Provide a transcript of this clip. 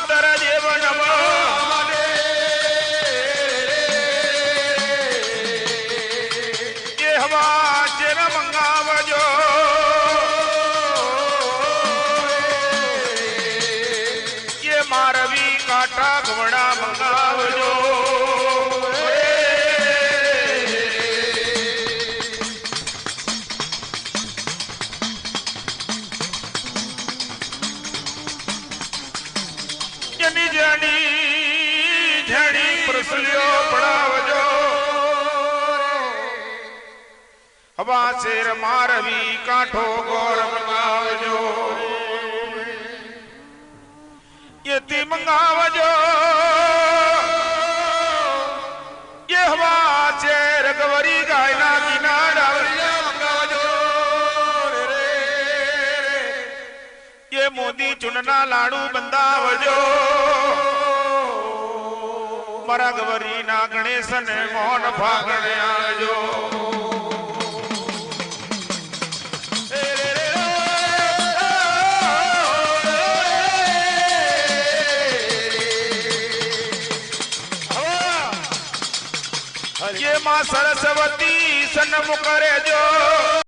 કબૂતર દેવ નમો એ હવા ચેર મંગાવજો એ મારવી કાંઠા ઘોડા મંગાવજો झड़ी प्रसलियो पड़ावजो हवा शेर मारवी कांठो गोर मंगावजो ये मंगावजो ये हवा शेर गवरी गायना किनारा मंगावजो ये मोदी चुनना लाडू बंदावजो मारा गवरी ना गणेश ने मोहन फागणे आजो ये मां सरस्वती सन्मुख करे जो